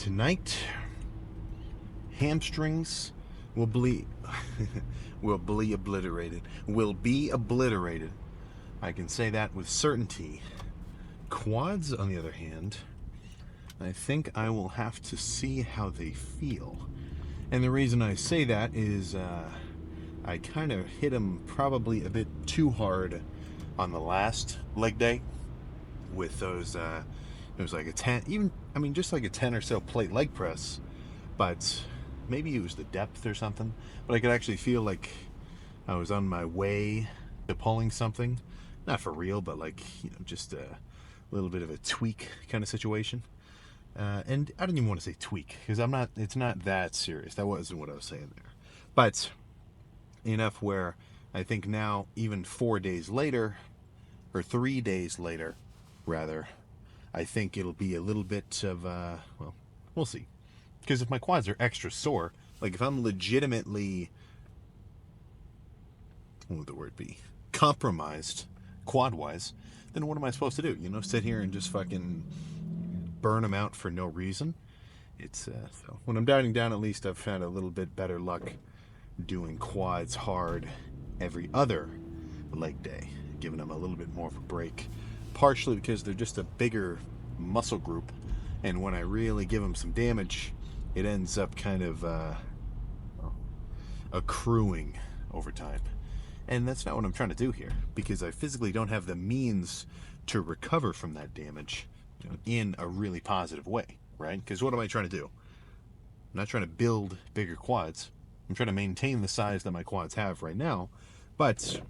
Tonight, hamstrings will be obliterated. Will be obliterated. I can say that with certainty. Quads, on the other hand, I think I will have to see how they feel. And the reason I say that is I kind of hit them probably a bit too hard on the last leg day with those. It was like a 10, even, I mean, just like a 10 or so plate leg press, but maybe it was the depth or something. But I could actually feel like I was on my way to pulling something. Not for real, but like, just a little bit of a tweak kind of situation. And I don't even want to say tweak, because it's not that serious. That wasn't what I was saying there. But enough where I think now, even 4 days later, or 3 days later, rather, I think it'll be a little bit of, well, we'll see. Because if my quads are extra sore, like if I'm legitimately, what would the word be, compromised quad-wise, then what am I supposed to do? Sit here and just fucking burn them out for no reason? It's, so when I'm dieting down, at least I've had a little bit better luck doing quads hard every other leg day, giving them a little bit more of a break. Partially because they're just a bigger muscle group, and when I really give them some damage, it ends up kind of accruing over time. And that's not what I'm trying to do here, because I physically don't have the means to recover from that damage in a really positive way, right? Because what am I trying to do? I'm not trying to build bigger quads. I'm trying to maintain the size that my quads have right now, but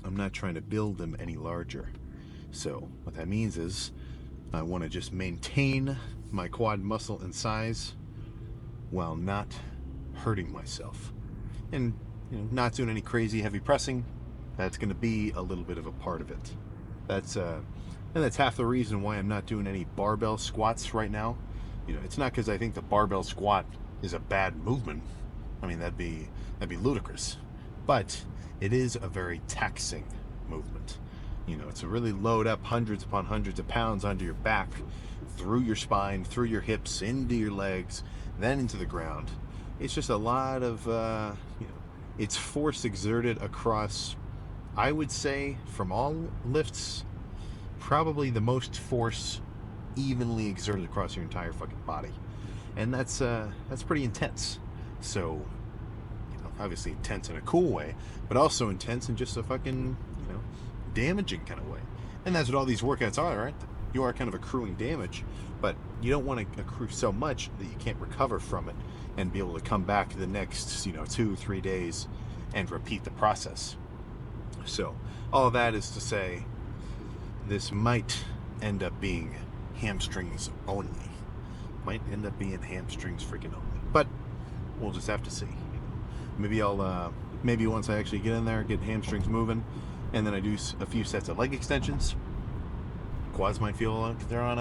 I'm not trying to build them any larger. So what that means is I want to just maintain my quad muscle and size while not hurting myself. And not doing any crazy heavy pressing. That's going to be a little bit of a part of it. And that's half the reason why I'm not doing any barbell squats right now. It's not because I think the barbell squat is a bad movement. I mean, that'd be ludicrous. But it is a very taxing movement. It's a really load up hundreds upon hundreds of pounds onto your back, through your spine, through your hips, into your legs, then into the ground. It's just a lot of, it's force exerted across, I would say, from all lifts, probably the most force evenly exerted across your entire fucking body. And that's pretty intense. So, obviously intense in a cool way, but also intense in just a fucking, damaging kind of way. And that's what all these workouts are, right? You are kind of accruing damage, but you don't want to accrue so much that you can't recover from it and be able to come back the next 2-3 days and repeat the process. So all of that is to say, this might end up being hamstrings only. Might end up being hamstrings freaking only, but we'll just have to see. Maybe once I actually get in there, get hamstrings moving, and then I do a few sets of leg extensions, quads might feel like they're on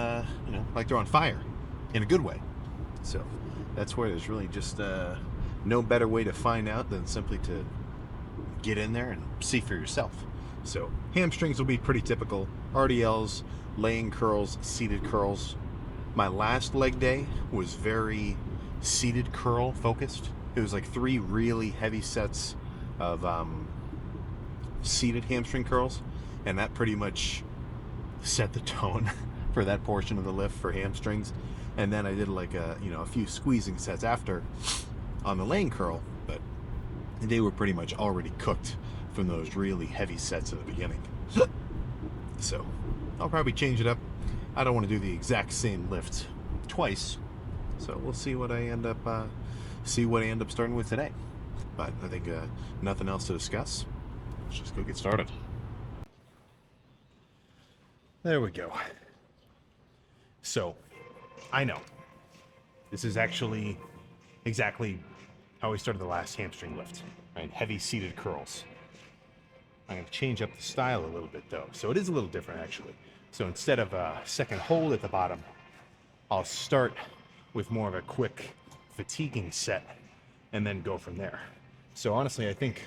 like they're on fire, in a good way. So that's where there's really just no better way to find out than simply to get in there and see for yourself. So hamstrings will be pretty typical. RDLs, laying curls, seated curls. My last leg day was very seated curl focused. It was like 3 really heavy sets of seated hamstring curls, and that pretty much set the tone for that portion of the lift for hamstrings. And then I did like a few squeezing sets after on the laying curl, but they were pretty much already cooked from those really heavy sets in the beginning. So I'll probably change it up. I don't want to do the exact same lift twice, so we'll see what I end up starting with today. But I think nothing else to discuss. Let's just go get started. There we go. So, I know. This is actually exactly how we started the last hamstring lift. Right? Heavy seated curls. I'm going to change up the style a little bit though. So it is a little different actually. So instead of a second hold at the bottom, I'll start with more of a quick fatiguing set and then go from there. So honestly, I think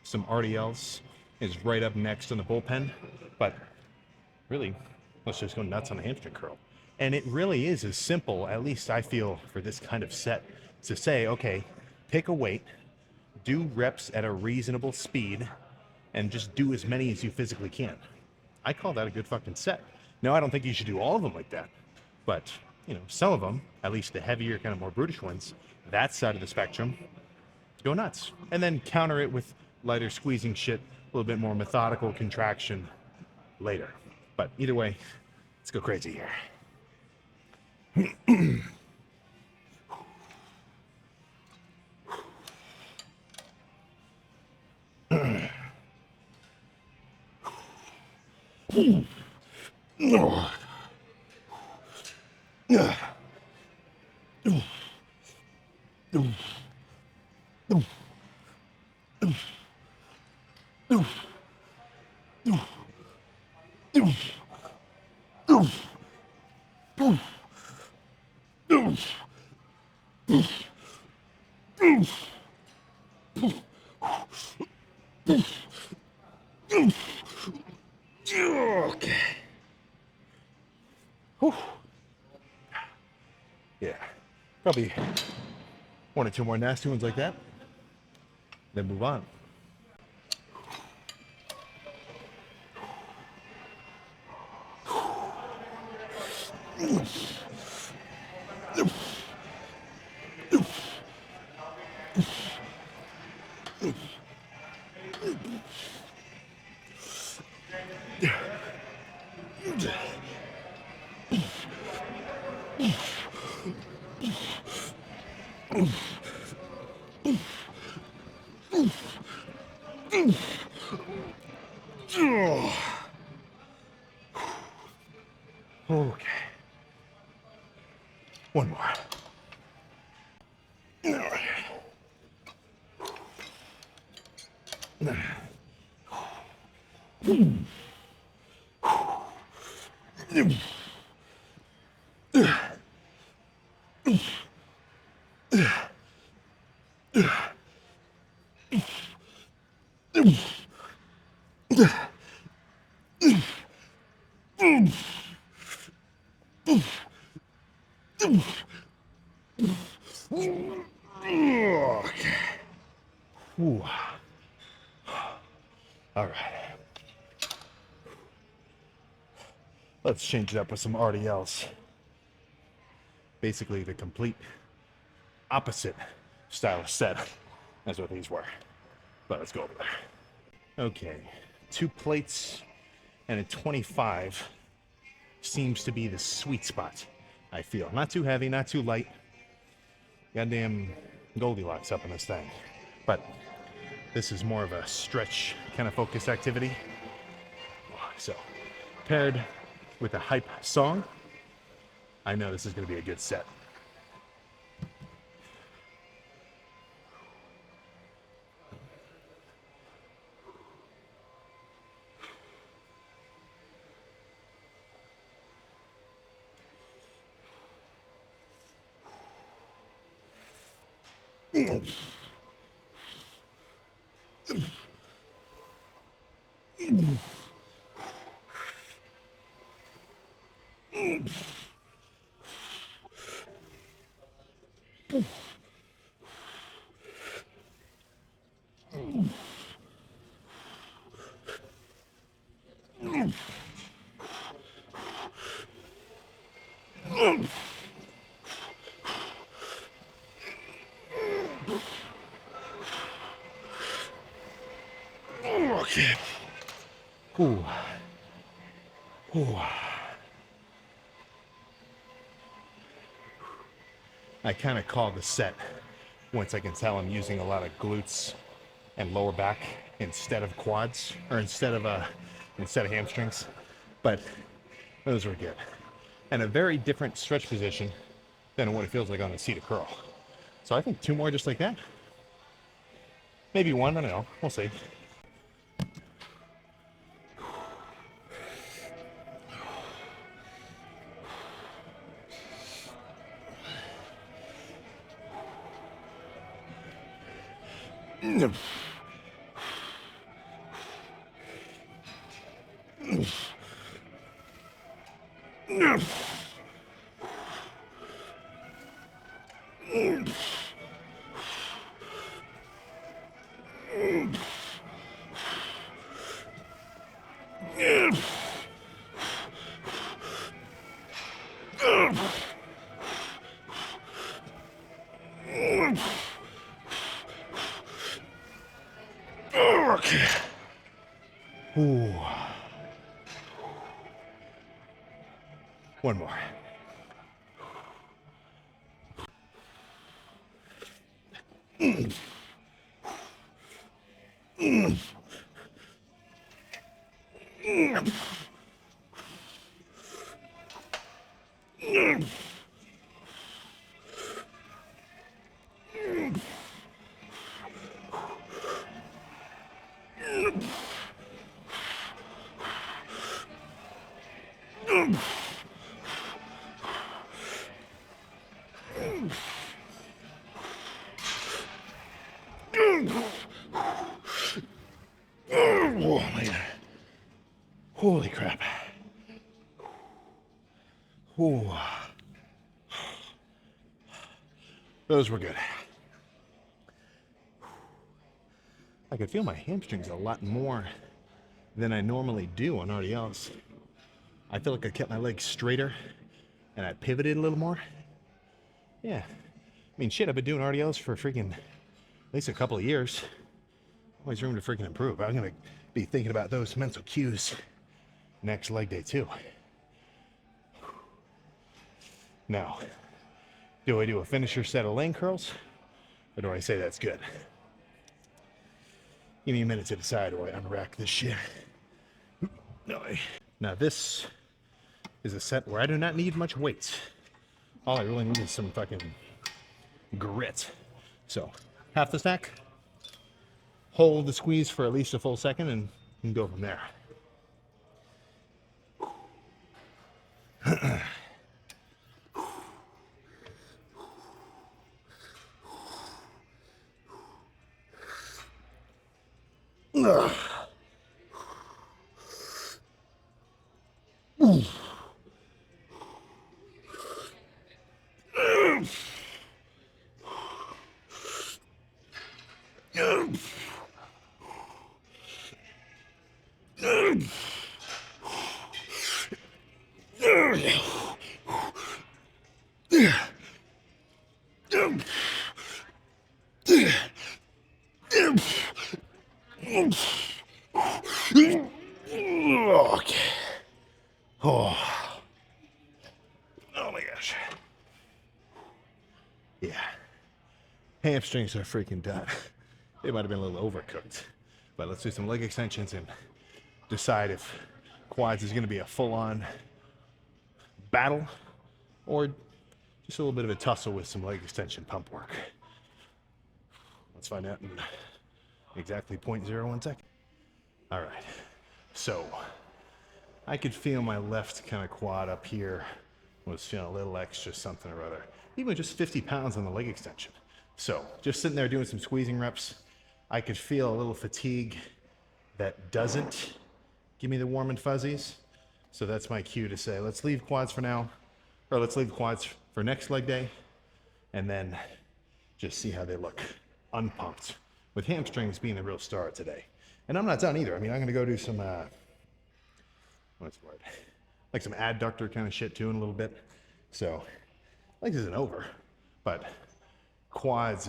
some RDLs is right up next on the bullpen, but really, let's just go nuts on the hamstring curl. And it really is as simple, at least I feel, for this kind of set, to say, okay, pick a weight, do reps at a reasonable speed, and just do as many as you physically can. I call that a good fucking set. Now, I don't think you should do all of them like that, but, you know, some of them, at least the heavier, kind of more brutish ones, that side of the spectrum, go nuts. And then counter it with lighter squeezing shit, a little bit more methodical contraction later. But either way, let's go crazy here. Okay. Whew. Yeah, probably one or two more nasty ones like that, then move on. Okay. One more. All right. Okay. Ooh. All right. Let's change it up with some RDLs. Basically the complete opposite style of set. That's what these were. But let's go over there. Okay. 2 plates and a 25 seems to be the sweet spot, I feel. Not too heavy, not too light. Goddamn Goldilocks up in this thing. But this is more of a stretch kind of focused activity. So, paired with a hype song, I know this is going to be a good set. Okay. Ooh. Ooh. I kind of call the set once I can tell I'm using a lot of glutes and lower back instead of quads, or instead of hamstrings. But those were good. And a very different stretch position than what it feels like on a seated curl. So I think 2 more just like that. Maybe 1, I don't know. We'll see. Okay. Ooh. One more. Oh man. Holy crap. Ooh. Those were good. I could feel my hamstrings a lot more than I normally do on RDLs. I feel like I kept my legs straighter and I pivoted a little more. Yeah. I mean, shit, I've been doing RDLs for freaking at least a couple of years. Always room to freaking improve. I'm going to be thinking about those mental cues next leg day too. Now, do I do a finisher set of lane curls, or do I say that's good? Give me a minute to decide while I unrack this shit. No. Now this is a set where I do not need much weight. All I really need is some fucking grit. So, half the stack, hold the squeeze for at least a full second, and go from there. Okay. Oh. Oh my gosh. Yeah. Hamstrings are freaking done. They might have been a little overcooked. But let's do some leg extensions and decide if quads is going to be a full-on battle or just a little bit of a tussle with some leg extension pump work. Let's find out in exactly 0.01 seconds. All right. So I could feel my left kind of quad up here was feeling a little extra something or other. Even with just 50 pounds on the leg extension. So just sitting there doing some squeezing reps, I could feel a little fatigue that doesn't give me the warm and fuzzies. So that's my cue to say, let's leave quads for now, or let's leave quads for next leg day, and then just see how they look unpumped, with hamstrings being the real star today. And I'm not done either. I mean, I'm gonna go do some, what's the word? Like some adductor kind of shit too in a little bit. So, legs isn't over, but quads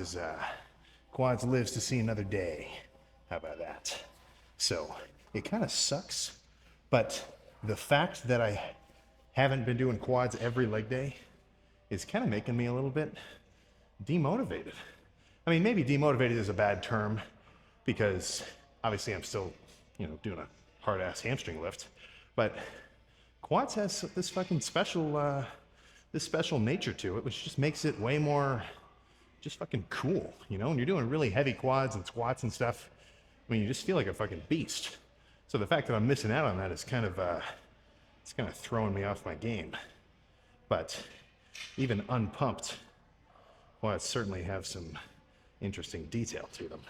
lives to see another day. How about that? So, it kind of sucks, but the fact that I haven't been doing quads every leg day is kind of making me a little bit demotivated. I mean, maybe demotivated is a bad term because obviously I'm still, doing a hard ass hamstring lift, but quads has this fucking special, this special nature to it, which just makes it way more just fucking cool, when you're doing really heavy quads and squats and stuff. I mean, you just feel like a fucking beast. So the fact that I'm missing out on that is kind of, it's kind of throwing me off my game. But even unpumped, quads certainly have some interesting detail to them.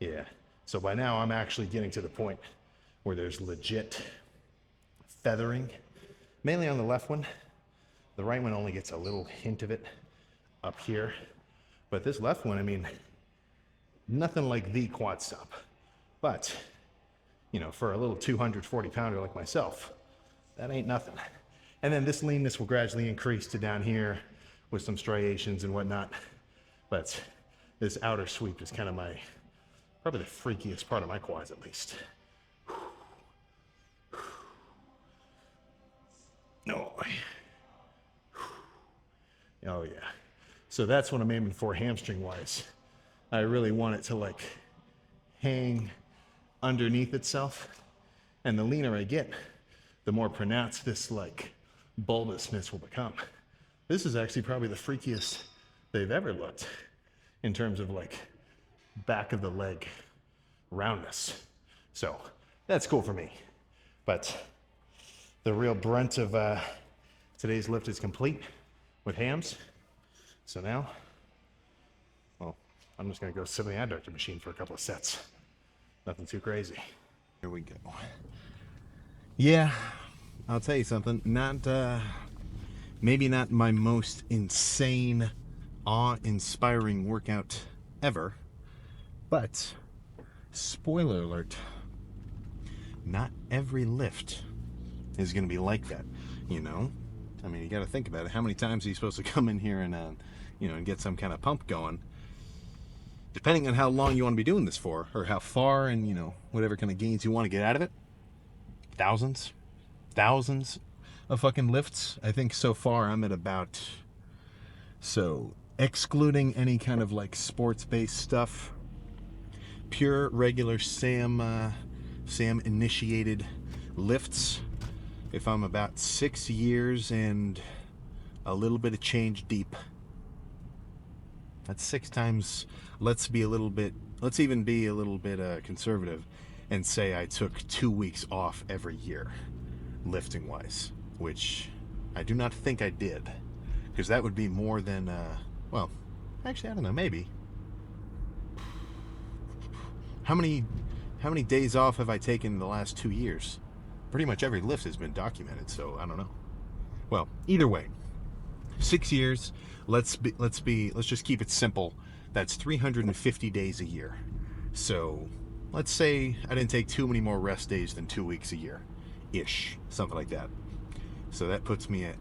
Yeah. So by now I'm actually getting to the point where there's legit feathering, mainly on the left one. The right one only gets a little hint of it up here. But this left one, I mean, nothing like the quad stump. But, for a little 240 pounder like myself, that ain't nothing. And then this leanness will gradually increase to down here with some striations and whatnot. But this outer sweep is kind of probably the freakiest part of my quads, at least. No. Oh yeah. So that's what I'm aiming for hamstring wise. I really want it to like hang underneath itself. And the leaner I get, the more pronounced this like bulbousness will become. This is actually probably the freakiest they've ever looked in terms of like back of the leg roundness. So that's cool for me. But the real brunt of today's lift is complete with hams. So now, well, I'm just gonna go sit in the adductor machine for a couple of sets. Nothing too crazy. Here we go. Yeah, I'll tell you something. Maybe not my most insane, awe-inspiring workout ever, but spoiler alert, not every lift is going to be like that, you know? I mean, you got to think about it. How many times are you supposed to come in here and, and get some kind of pump going? Depending on how long you want to be doing this for, or how far and, whatever kind of gains you want to get out of it. Thousands of fucking lifts. I think so far I'm at about, so excluding any kind of like sports-based stuff, pure regular Sam initiated lifts, if I'm about 6 years and a little bit of change deep. That's 6 times. Let's even be a little bit conservative and say I took 2 weeks off every year, lifting wise, which I do not think I did, because that would be more than, well, actually, I don't know, maybe. How many days off have I taken in the last 2 years? Pretty much every lift has been documented, so I don't know. Well, either way, 6 years. Let's just keep it simple. That's 350 days a year. So let's say I didn't take too many more rest days than 2 weeks a year, ish, something like that. So that puts me at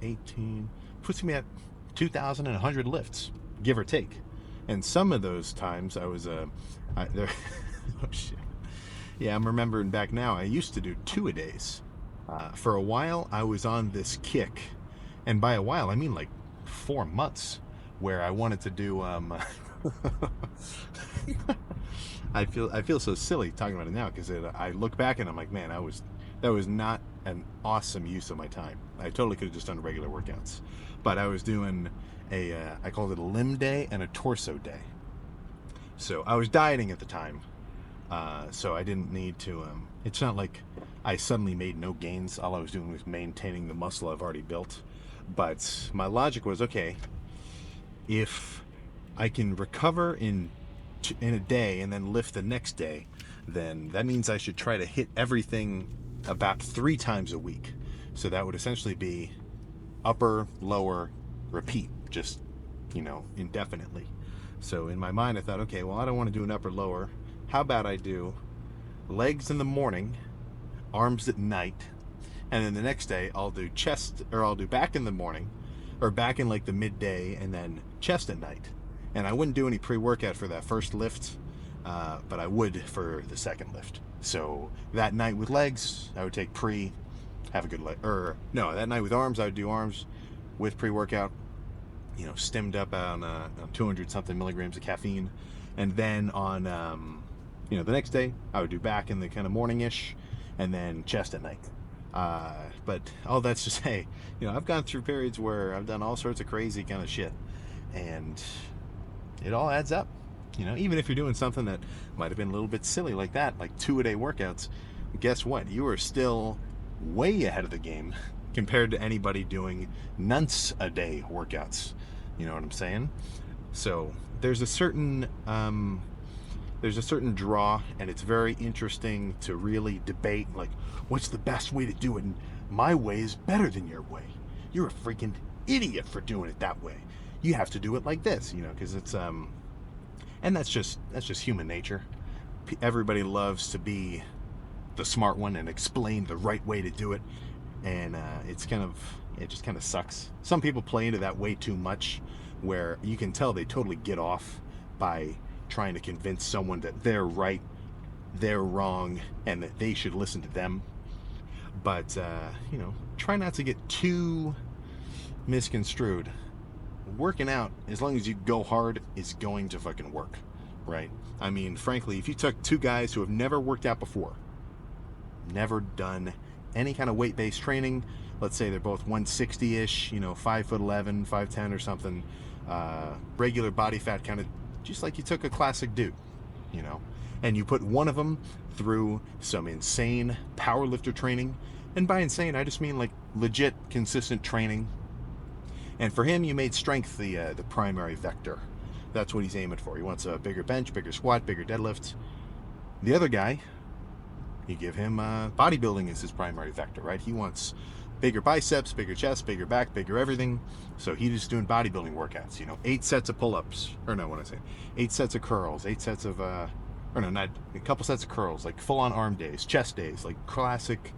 2,100 lifts, give or take. And some of those times I was oh shit. Yeah, I'm remembering back now. I used to do 2 a days. For a while, I was on this kick, and by a while, I mean like 4 months, where I wanted to do. I feel so silly talking about it now, because I look back and I'm like, man, that was not an awesome use of my time. I totally could have just done regular workouts, but I was doing I called it a limb day and a torso day. So I was dieting at the time. So I didn't need to, it's not like I suddenly made no gains. All I was doing was maintaining the muscle I've already built. But my logic was, okay, if I can recover in a day and then lift the next day, then that means I should try to hit everything about 3 times a week. So that would essentially be upper, lower, repeat, just, indefinitely. So in my mind, I thought, okay, well, I don't want to do an upper, lower. How about I do legs in the morning, arms at night, and then the next day I'll do chest, or I'll do back in the morning, or back in like the midday, and then chest at night. And I wouldn't do any pre-workout for that first lift, but I would for the second lift. So that night with legs, I would take have a good leg, or no, that night with arms, I would do arms with pre-workout, stemmed up on 200 something milligrams of caffeine. And then on, the next day, I would do back in the kind of morning-ish, and then chest at night. But all that's to say, I've gone through periods where I've done all sorts of crazy kind of shit, and it all adds up. Even if you're doing something that might have been a little bit silly like that, like 2-a-day workouts, guess what? You are still way ahead of the game compared to anybody doing nonce-a-day workouts. You know what I'm saying? So there's a certain draw, and it's very interesting to really debate, like, what's the best way to do it? And my way is better than your way. You're a freaking idiot for doing it that way. You have to do it like this, because it's and that's just human nature. Everybody loves to be the smart one and explain the right way to do it, and it's kind of, it just kind of sucks. Some people play into that way too much, where you can tell they totally get off by trying to convince someone that they're right, they're wrong, and that they should listen to them. But, try not to get too misconstrued. Working out, as long as you go hard, is going to fucking work, right? I mean, frankly, if you took two guys who have never worked out before, never done any kind of weight-based training, let's say they're both 160-ish, 5'11", 5'10", or something, regular body fat, kind of just like you took a classic dude, and you put one of them through some insane powerlifter training, and by insane I just mean like legit consistent training. And for him, you made strength the primary vector. That's what he's aiming for. He wants a bigger bench, bigger squat, bigger deadlift. The other guy, you give him bodybuilding as his primary vector, right? He wants bigger biceps, bigger chest, bigger back, bigger everything. So he's just doing bodybuilding workouts, 8 sets of pull-ups, or no, what I say, 8 sets of curls, 8 sets of, not a couple sets of curls, like full-on arm days, chest days, like classic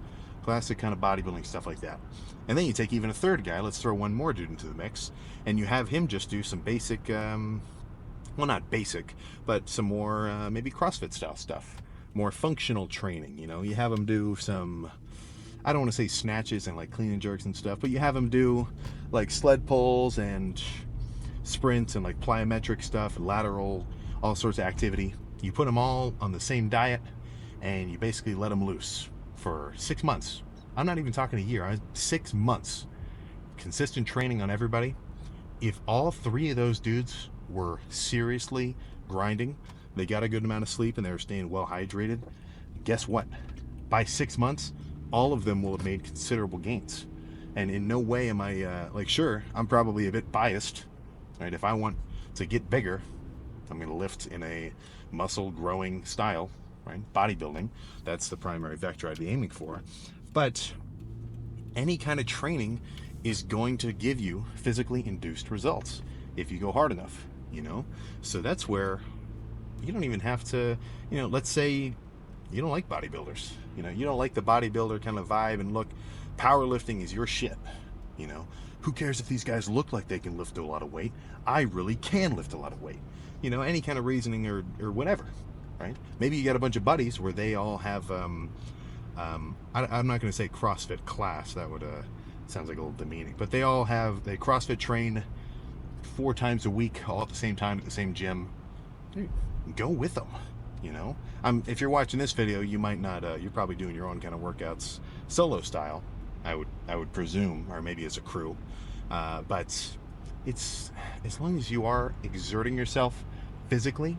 kind of bodybuilding stuff like that. And then you take even a third guy, let's throw one more dude into the mix, and you have him just do some basic, well, not basic, but some more maybe CrossFit style stuff, more functional training. You have him do some, I don't want to say snatches and like clean and jerks and stuff, but you have him do like sled pulls and sprints and like plyometric stuff, lateral, all sorts of activity. You put them all on the same diet, and you basically let them loose for 6 months. I'm not even talking a year. 6 months. Consistent training on everybody. If all 3 of those dudes were seriously grinding, they got a good amount of sleep, and they were staying well hydrated, guess what? By 6 months, all of them will have made considerable gains. And in no way am I, sure, I'm probably a bit biased, right? If I want to get bigger, I'm going to lift in a muscle growing style, right? Bodybuilding, that's the primary vector I'd be aiming for. But any kind of training is going to give you physically induced results if you go hard enough, So that's where you don't even have to, let's say you don't like bodybuilders, you don't like the bodybuilder kind of vibe and look. Powerlifting is your shit, Who cares if these guys look like they can lift a lot of weight? I really can lift a lot of weight. Any kind of reasoning or whatever, right? Maybe you got a bunch of buddies where they all have, I'm not going to say CrossFit class. That would, sounds like a little demeaning. But they CrossFit train 4 times a week, all at the same time at the same gym. Dude, go with them, if you're watching this video, you might not, you're probably doing your own kind of workouts solo style, I would presume, or maybe as a crew. But it's, as long as you are exerting yourself physically,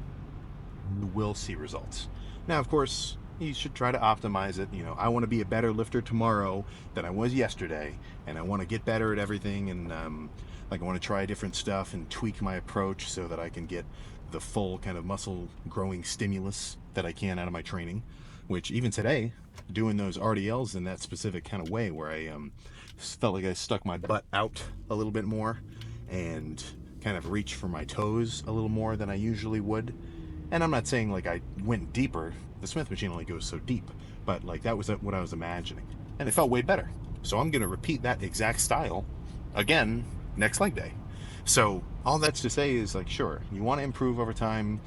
you will see results. Now, of course, you should try to optimize it. I want to be a better lifter tomorrow than I was yesterday, and I want to get better at everything, and I want to try different stuff and tweak my approach so that I can get the full kind of muscle growing stimulus that I can out of my training. Which even today, doing those RDLs in that specific kind of way, where I felt like I stuck my butt out a little bit more and kind of reached for my toes a little more than I usually would. And I'm not saying like I went deeper. The Smith machine only goes so deep, but like that was what I was imagining, and it felt way better. So I'm going to repeat that exact style again next leg day. So all that's to say is, like, sure, you want to improve over time.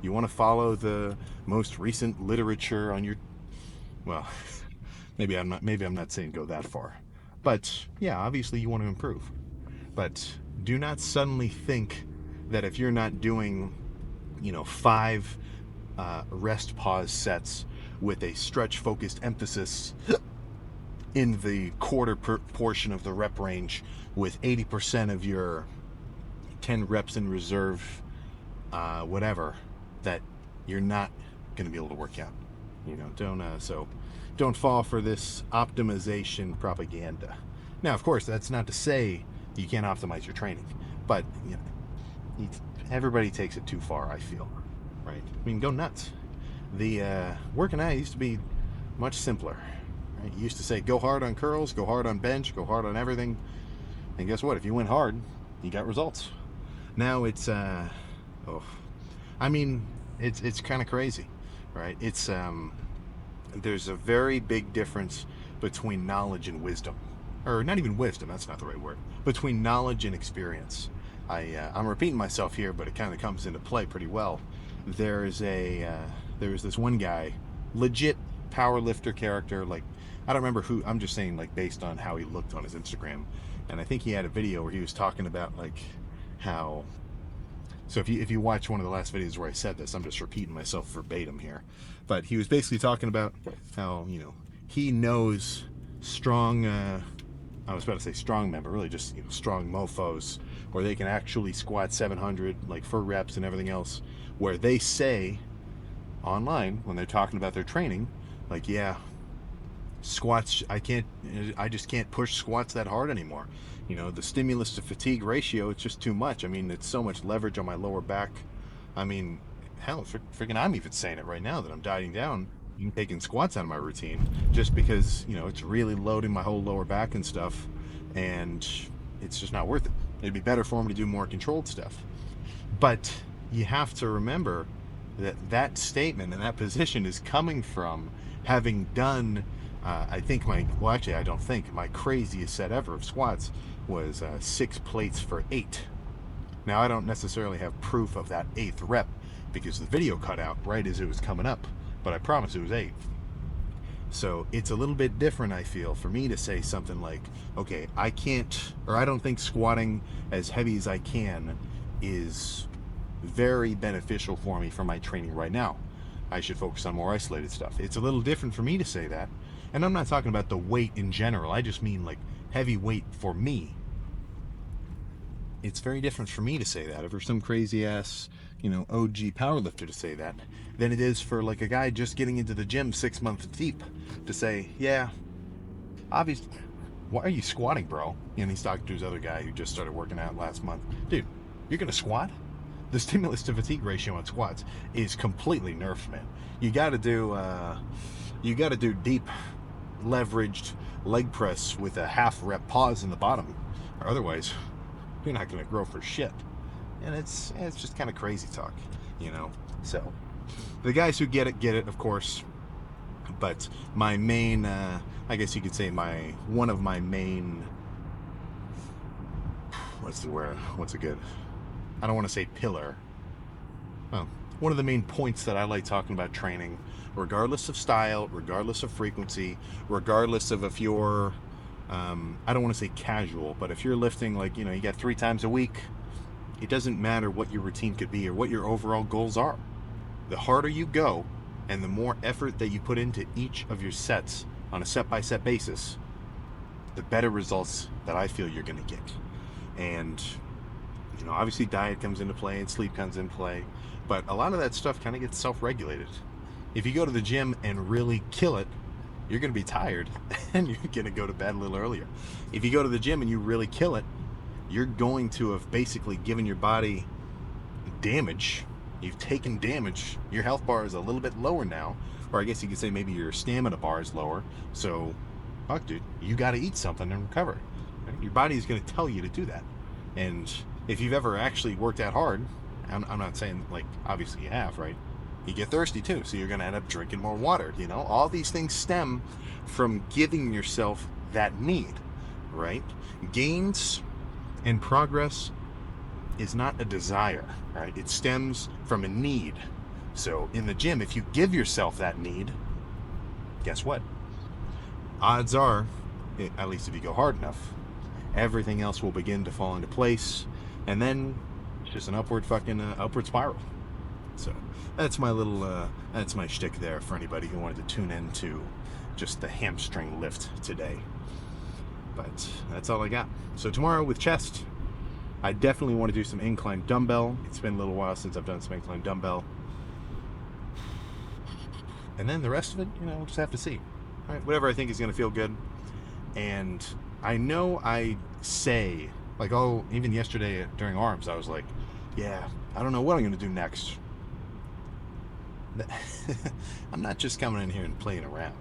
You want to follow the most recent literature on your, well, maybe I'm not saying go that far, but yeah, obviously you want to improve. But do not suddenly think that if you're not doing 5 rest pause sets with a stretch focused emphasis in the quarter portion of the rep range with 80% of your 10 reps in reserve, whatever, that you're not going to be able to work out. Don't fall for this optimization propaganda. Now, of course, that's not to say you can't optimize your training, but everybody takes it too far, I feel. Right? I mean, go nuts. The working out used to be much simpler. Right? You used to say, go hard on curls, go hard on bench, go hard on everything. And guess what? If you went hard, you got results. Now it's, it's kind of crazy, right? It's, there's a very big difference between knowledge and wisdom, or not even wisdom, that's not the right word, between knowledge and experience. I'm repeating myself here, but it kind of comes into play pretty well. There's this one guy, legit power lifter character, like, I don't remember who, I'm just saying, like, based on how he looked on his Instagram. And I think he had a video where he was talking about, like, how, so if you watch one of the last videos where I said this, I'm just repeating myself verbatim here. But he was basically talking about how, he knows strong, I was about to say strong men, but really just, strong mofos, where they can actually squat 700, like, for reps and everything else, where they say online when they're talking about their training, like, yeah, squats, I just can't push squats that hard anymore. The stimulus to fatigue ratio, it's just too much. I mean, it's so much leverage on my lower back. I mean, hell, freaking, I'm even saying it right now that I'm dieting down, I'm taking squats out of my routine just because, it's really loading my whole lower back and stuff, and it's just not worth it. It'd be better for me to do more controlled stuff. But you have to remember that statement and that position is coming from having done, I don't think, my craziest set ever of squats was 6 plates for 8. Now, I don't necessarily have proof of that 8th rep because the video cut out right as it was coming up, but I promise it was 8. So it's a little bit different, I feel, for me to say something like, okay, I don't think squatting as heavy as I can is very beneficial for me for my training right now. I should focus on more isolated stuff. It's a little different for me to say that. And I'm not talking about the weight in general. I just mean, like, heavy weight for me. It's very different for me to say that, or for some crazy ass, OG powerlifter to say that, than it is for, like, a guy just getting into the gym 6 months deep to say, yeah, obviously, why are you squatting, bro? And he's talking to his other guy who just started working out last month. Dude, you're gonna squat? The stimulus to fatigue ratio on squats is completely nerfed, man. You got to do deep leveraged leg press with a half rep pause in the bottom, or otherwise you're not going to grow for shit. And it's just kind of crazy talk, So the guys who get it, of course. But my main, I guess you could say one of my main, what's a good, I don't want to say pillar. Well, one of the main points that I like talking about training, regardless of style, regardless of frequency, regardless of if you're, I don't want to say casual, but if you're lifting, like, you got 3 times a week, it doesn't matter what your routine could be or what your overall goals are. The harder you go and the more effort that you put into each of your sets on a set-by-set basis, the better results that I feel you're going to get. And obviously diet comes into play and sleep comes into play, but a lot of that stuff kind of gets self-regulated. If you go to the gym and really kill it, you're going to be tired and you're going to go to bed a little earlier. If you go to the gym and you really kill it, you're going to have basically given your body damage. You've taken damage. Your health bar is a little bit lower now, or I guess you could say maybe your stamina bar is lower. So, fuck, dude, you got to eat something and recover. Right? Your body is going to tell you to do that. And if you've ever actually worked out hard, I'm not saying, like, obviously you have, right? You get thirsty too, so you're going to end up drinking more water. All these things stem from giving yourself that need, right? Gains and progress is not a desire, right? It stems from a need. So in the gym, if you give yourself that need, guess what? Odds are, at least if you go hard enough, everything else will begin to fall into place, and then it's just an upward spiral. So that's my little, that's my shtick there for anybody who wanted to tune into just the hamstring lift today. But that's all I got. So tomorrow with chest, I definitely want to do some incline dumbbell. It's been a little while since I've done some incline dumbbell. And then the rest of it, we'll just have to see. All right, whatever I think is going to feel good. And I know I say, like, even yesterday during arms, I was like, yeah, I don't know what I'm going to do next. I'm not just coming in here and playing around,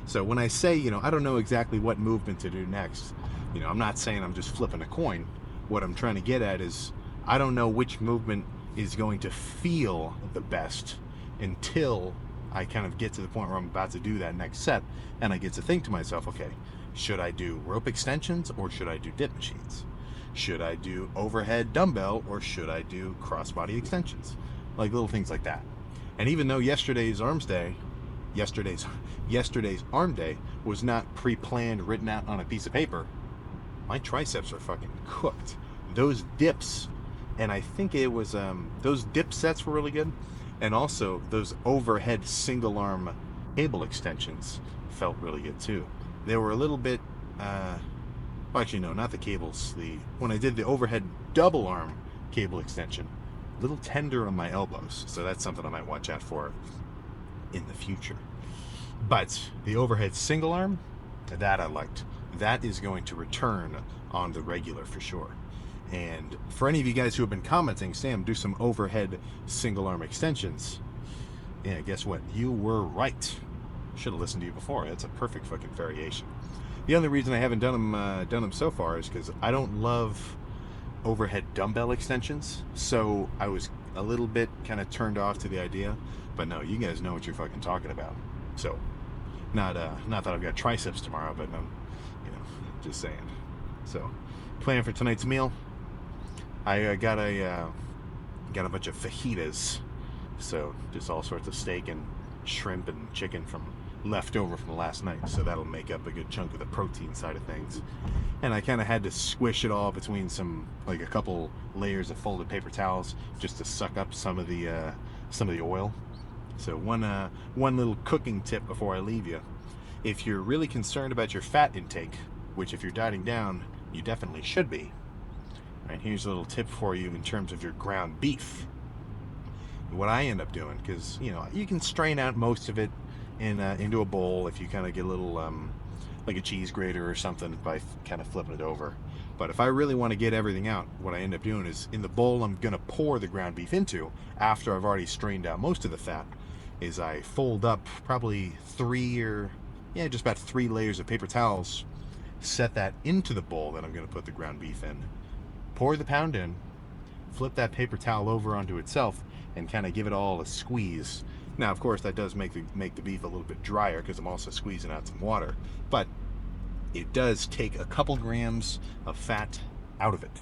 So when I say, I don't know exactly what movement to do next, I'm not saying I'm just flipping a coin. What I'm trying to get at is I don't know which movement is going to feel the best until I kind of get to the point where I'm about to do that next set, and I get to think to myself, okay, Should I do rope extensions or should I do dip machines? Should I do overhead dumbbell or should I do crossbody extensions? Like little things like that. And even though yesterday's arm day was not pre-planned, written out on a piece of paper, my triceps are fucking cooked. Those dips, and I think it was those dip sets were really good, and also those overhead single arm cable extensions felt really good too. They were a little bit well, actually no, not the cables. When I did the overhead double arm cable extension, a little tender on my elbows, so that's something I might watch out for in the future. But the overhead single arm, that I liked. That is going to return on the regular for sure. And for any of you guys who have been commenting, Sam, do some overhead single arm extensions. Yeah, guess what? You were right. Should have listened to you before. That's a perfect fucking variation. The only reason I haven't done them so far is because I don't love overhead dumbbell extensions. So I was a little bit kind of turned off to the idea. But no, you guys know what you're fucking talking about. So, not that I've got triceps tomorrow, but I'm, just saying. So, plan for tonight's meal. I got a bunch of fajitas, so just all sorts of steak and shrimp and chicken from leftover from last night. So that'll make up a good chunk of the protein side of things. And I kind of had to squish it all between a couple layers of folded paper towels just to suck up some of the oil. So one little cooking tip before I leave you: if you're really concerned about your fat intake, which if you're dieting down, you definitely should be. Right, here's a little tip for you in terms of your ground beef. What I end up doing, because you can strain out most of it into a bowl if you kind of get a little like a cheese grater or something by kind of flipping it over. But if I really want to get everything out, what I end up doing is in the bowl I'm going to pour the ground beef into after I've already strained out most of the fat, is I fold up probably just about 3 layers of paper towels, set that into the bowl that I'm going to put the ground beef in, pour the pound in, flip that paper towel over onto itself, and kind of give it all a squeeze. Now, of course, that does make the beef a little bit drier because I'm also squeezing out some water, but it does take a couple grams of fat out of it,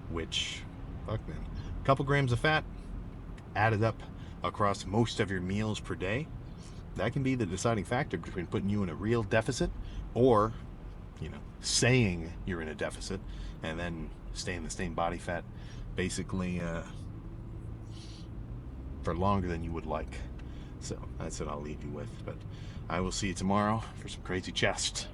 which, fuck man, a couple grams of fat added up across most of your meals per day, that can be the deciding factor between putting you in a real deficit or, saying you're in a deficit and then staying the same body fat basically for longer than you would like. So that's what I'll leave you with. But I will see you tomorrow for some crazy chest.